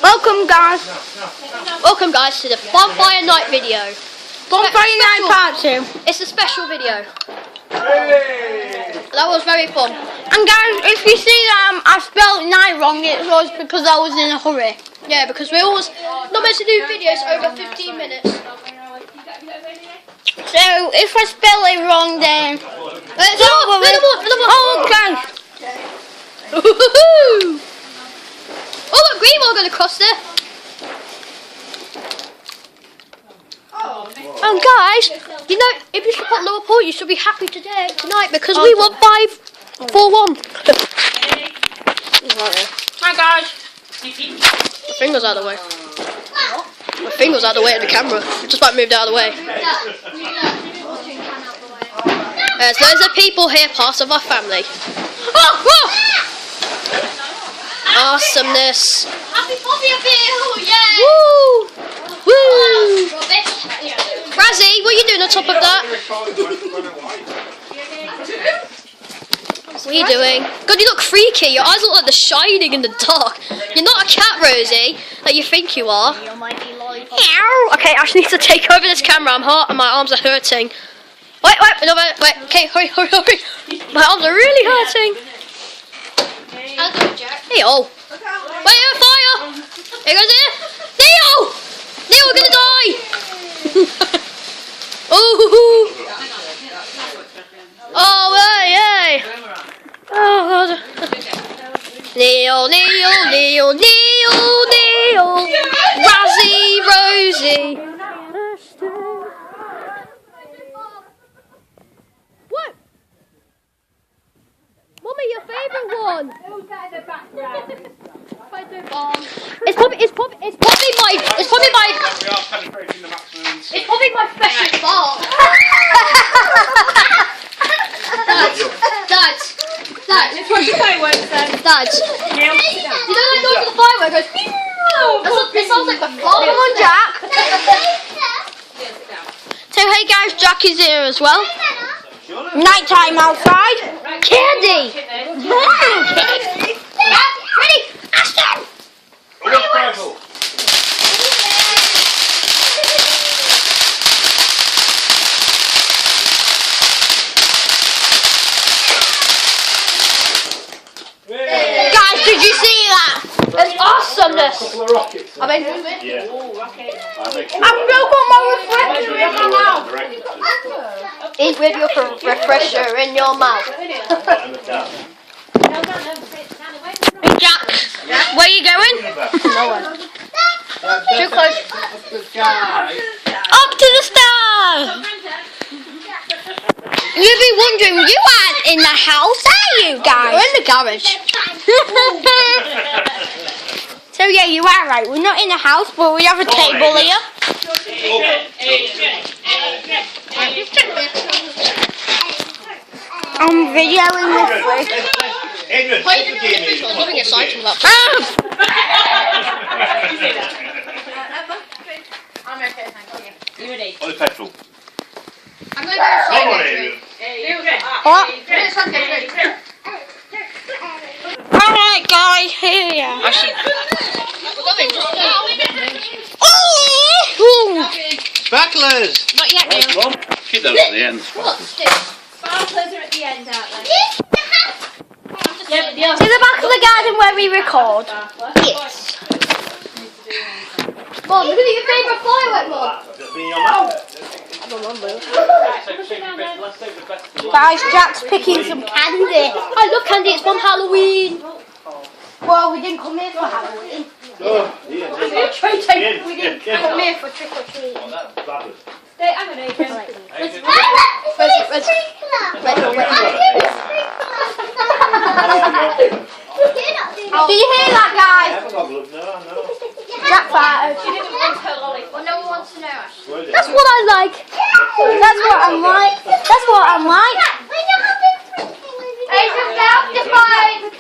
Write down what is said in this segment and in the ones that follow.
Welcome guys to the Bonfire night video. Bonfire night part 2. It's a special video. That was very fun. And guys, if you see that I spelled night wrong, it was because I was in a hurry. Yeah, because we're always not meant to do videos over 15 minutes. So if I spell it wrong, then okay. Oh, look, green one going across there. And guys, you know, if you support Liverpool, you should be happy tonight because we won 5-4-1. Hi guys. My finger's out of the way. My finger's out of the way of the camera. Just about moved out of the way. There's loads of people here, part of our family. Oh! Awesomeness. Happy Bobby up here, yeah! Woo! Woo! Razzie, what are you doing on top of that? What are you doing? God, you look freaky. Your eyes look like they're shining in the dark. You're not a cat, Rosie, like you think you are. Okay, I actually need to take over this camera. I'm hurt and my arms are hurting. Wait, okay, hurry. My arms are really hurting. Leo! Wait, fire! Here goes it! Leo! Leo, we're gonna die! Oh, hey! Oh, God. Leo! Razzie, Rosie! What? Mommy, your favourite one! It's probably my special ball. Dad, it's what the fireworks then. Dad, you know that noise of the firework goes. It sounds like the fall. Come on, Jack. So hey guys, Jack is here as well. Nighttime outside. Candy. Ready? Ashton. Guys, did you see that? It's awesomeness. I mean, yeah. I've still got my refresher in my mouth. Eat with your refresher in your mouth. Jack, where are you going? Nowhere. Too close. Up to the stars. You'll be wondering, you aren't in the house, are you guys? We're in the garage. So yeah, you are right. We're not in the house, but we have a table here. I'm videoing this way. Why are you doing the visuals? Nothing exciting about that. I'm okay, thank you. You ready? On the petrol. I'm going to go What? Alright guys, here we are. Sparklers! Not yet, Neil. Come on. Keep those at the end. What? Sparklers are at the end, aren't they? To the back of the garden where we record. Yes. Mom, look at your favourite firework, Mom. Guys, Jack's picking some candy. I love candy, it's from Halloween. Well, we didn't come here for Halloween. We didn't come here for trick or treat. I'm going to eat it. Did you hear that, guys? Jack farted. Well, no one wants to know, Ashley. That's what I like. That's what I'm like. That's what I'm like. It's self-defined.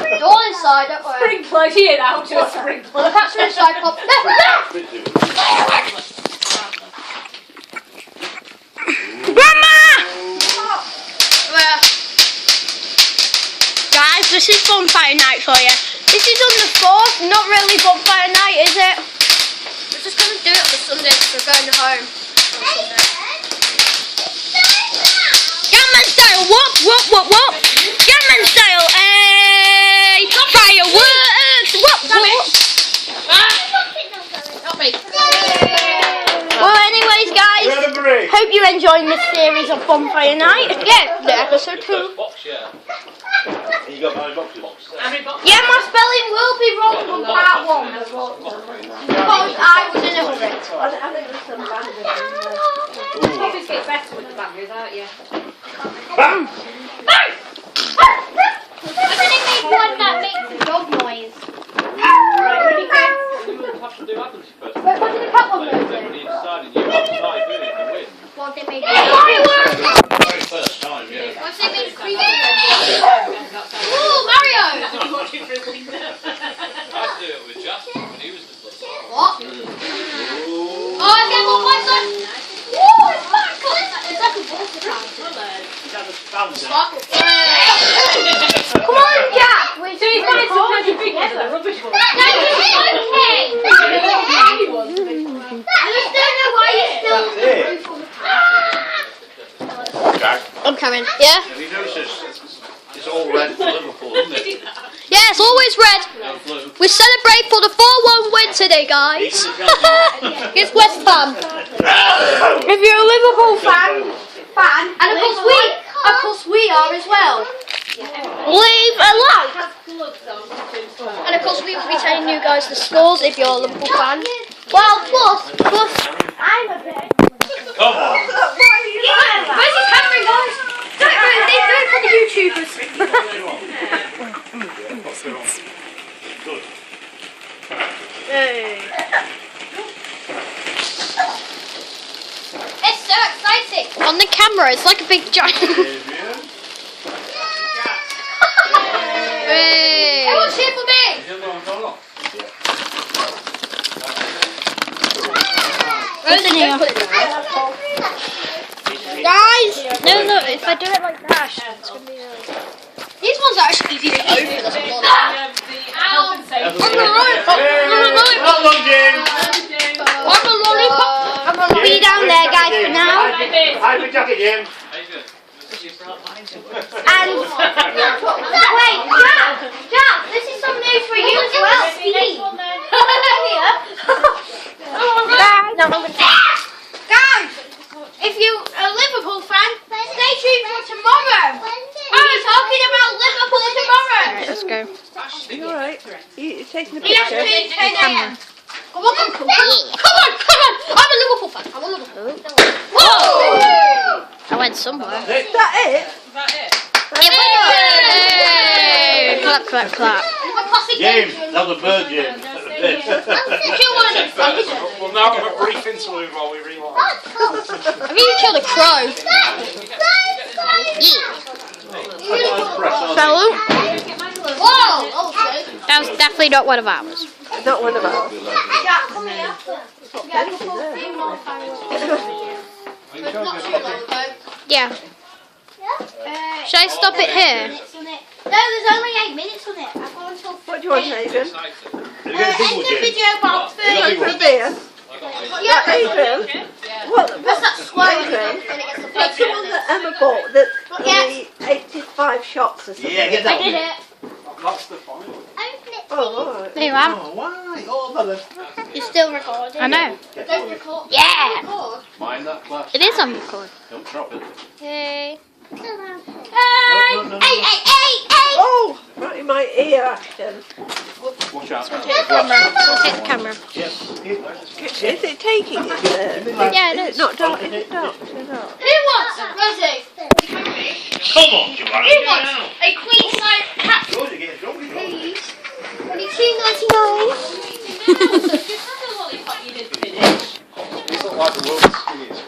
They're all inside, don't worry. Sprinkler, here now to a sprinkler. The cats are inside, Pop. Grandma! Where? Guys, this is Bonfire night for you. This is on the 4th, not really bonfire night, is it? We're just going to do it on the Sunday because we're going home on Sunday. Gunman style, what? Gunman style, hey! Fireworks, what? Help me. Well, anyways, guys, hope you're enjoying this series of Bonfire Night. Yeah, the episode 2. You got my boxes? Yeah, my spelling will be wrong on part 1. Because I was in a hurry. Coffees get better with the bangers, aren't you? Bam! I didn't make one that makes a dog noise. Wait, what did the cat one do? What did they make? Very first time, yeah. What's it make creepy? Ooh, Mario! I do it with Justin when he was the football. What? Oh, I get more points on. Woo, it's back! It's like a water fountain. Come on, Jack! We're doing It's that. sometimes you think it's a rubbish one. No, it's okay. I just don't know why you're still on the roof on the Jack, I'm coming. Yeah? have you noticed it's all red for Liverpool, isn't it? Yeah, it's always red. No blue. We celebrate for the 4-1 win today, guys. It's West Ham. If you're a Liverpool fan, and of course we are as well. Leave a like. And of course we will be telling you guys the scores if you're a Liverpool fan. Well, plus, I'm a bit. Come on. Where's his camera, guys? Do it for the YouTubers. Good. It's so exciting. On the camera, it's like a big giant. Hey. Everyone cheer for me. What's in here? Guys, No, if I do it like that, it's gonna be these ones are actually easy to open. The health and safety. I'm a lollipop. Well done, James. I'm a lollipop. I'm gonna be down there, guys, for now. Hide the jacket, James. And wait, Jack, this is some news for you as well. Guys, if you're a Liverpool fan, stay tuned for tomorrow. I'm talking about Liverpool tomorrow. Let's go. You alright? You're taking a Yes, picture? please, 10 a.m. Come on. I'm a Liverpool fan. I'm a Liverpool fan. Whoa! I went somewhere. Is that it? Hey! Clap, clap, clap. James, that was a bird, James. We'll now have a brief interlude while we rewind. Have you killed a crow? Fellow? Whoa! That was definitely not one of ours. Not one of ours. Jack, come here. Get a couple of more fireworks. Not too long though. Yeah. Should I stop it here? No, there's only 8 minutes on it. I've got until 15. What do you want, Adrian? You End get a big one, the James. video about 30 Going for a minutes. beer? Yeah, Adrian? What's that slow? Adrian? Then it gets the What's the one that Emma bought? That Yes. the 85 shots or something? Yeah, get I that did one. it. That's the final. Oh, alright. There you are. Oh, why? Oh, mother. You're still recording. I know. Don't record. Yeah! Record. Mind that glass. It is on record. Don't drop it. Hey. No. Hey! Oh! Right in my ear, Ashton. Watch out. Take the camera. We'll take the camera. Yes. Is it taking it there? Yeah, it Is is. it not dark? Is it dark? Is it dark? Who wants Rosie? Come on, Giovanni. Who wants a queen size cat? George, you're getting drunk, you know. Please. $22.99. It's not like the world's skinniest.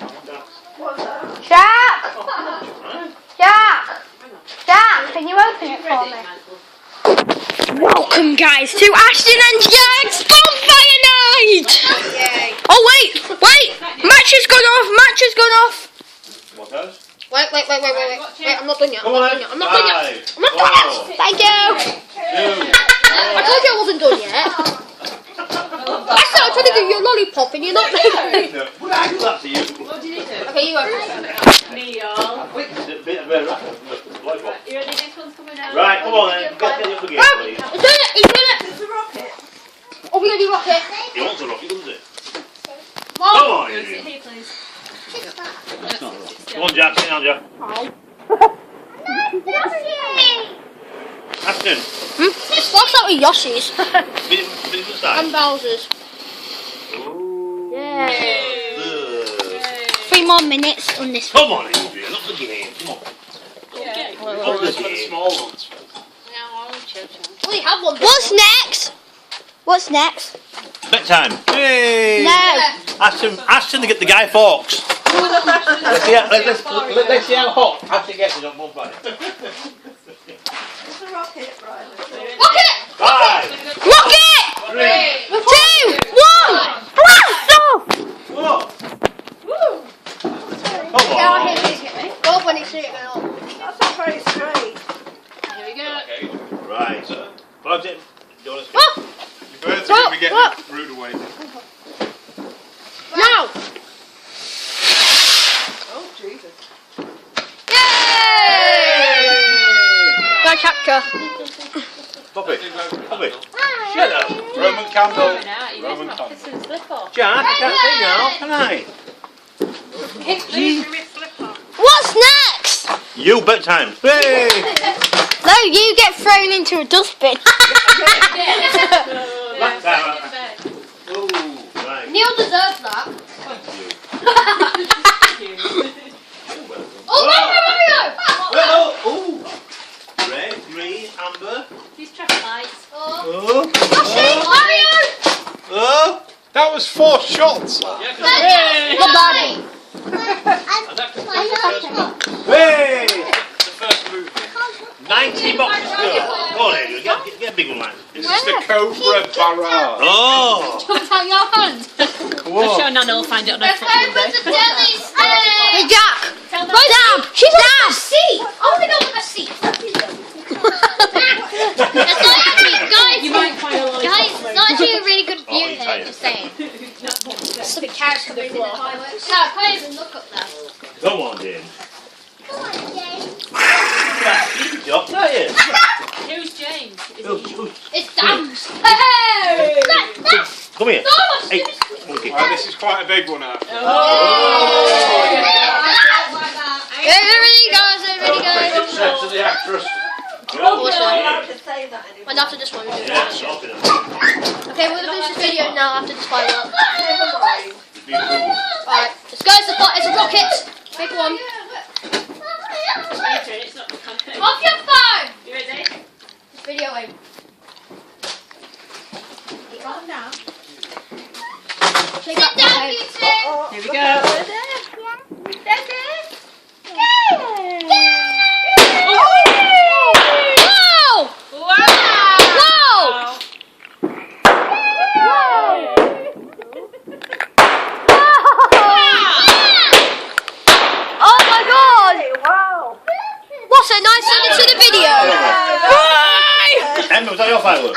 Jack! Can you open it for me? Welcome, guys, to Ashton and Jack's Bonfire Night! Yay. Oh, wait! Match has gone off! What else? Wait, I'm not done yet. Come on, then. I'm not done yet. Five, Thank you! 4, 3, I told you I wasn't done yet. I said I tried to give you a lollipop and you're not making it. Would I do that to you? What did he do? Okay, you open it. Neil. A bit of a lollipop. You ready? This one's coming out. Right, come on then. Get the other game, please. He's doing it! He's doing it! It's a rocket. Oh, we're going to do rocket. He wants a rocket, doesn't he? Mom! Come on, Go sit Adrian. here, please. Come on, Jack. Sit down, Jack. Ashton. What's that with Yoshi's? Bit of the side. And Bowser's. Ooh. Yay. Ugh. 3 more minutes on this. Come on, Adrian. Not the game. Come on. Not the For the game. small ones. We have one. What's next? What's next? Bedtime. Hey. No. Ashton to get the Guy Fawkes. Let's see how hot Ashton gets it on Bonfire. It's a rocket, Brian. Rocket! 5, Rocket! 3, 2, 1! Blast off! Whoa. Come Yeah, on. I hit it. Go up when you see it go up. That's not very straight. Here we go. Right. Plugged it. Do you want to Oh! Your birds are going to be getting rude away. Now! Oh, Jesus. Yay! Go chapter. Pop it. Pop it. Shut up. Roman candle. Going out. You guys Roman might candle. kiss and slip off. Jack, I can't see now, can I? What's next? You bedtime. Hey! No, you get thrown into a dustbin. Last time. Ooh, right. Neil deserves that. You're welcome. Oh, Mario! Oh, ooh. Red, green, amber. These traffic lights. Oh. Mario! Oh. That was 4 shots. Hey! Good body. Hey! The first movement. 90 boxes to go. Go on, Adrian. Get a big one, man. This is the Cobra Barrage. Oh. Put out your hand. I'm sure Nana will find it on her foot one day. Hey, Jack. Tell them. Dab. She's on the seat. I want to go on the seat. That's not actually, guys. You might find a lollipop. Guys, it's not actually a really good view Oh, here, tired. just saying. Some carrots coming in the fireworks. No, I can't even look up there. Come on, Jane. You're not tired. Who's James? Is Who- he? who- It's Dams. Hey! Come here. Thomas, Hey. give us- Okay. Right, this is quite a big one now. Everybody goes, everybody goes. Set to the actress. Oh, sorry. I'm allowed to say that anymore. And after this one, we're doing Yeah, this. talking about Okay, we're gonna finish this video now after this firework. Never mind. it. Alright, let's go. It's a rocket. Big one. It's not the content. Off your phone. You ready? It's videoing. Calm down. Sit down, you two. Here we go. Whoa! Wow! Oh my god! Hey, wow. What's a nice send it to the video. Emma, was that your firework?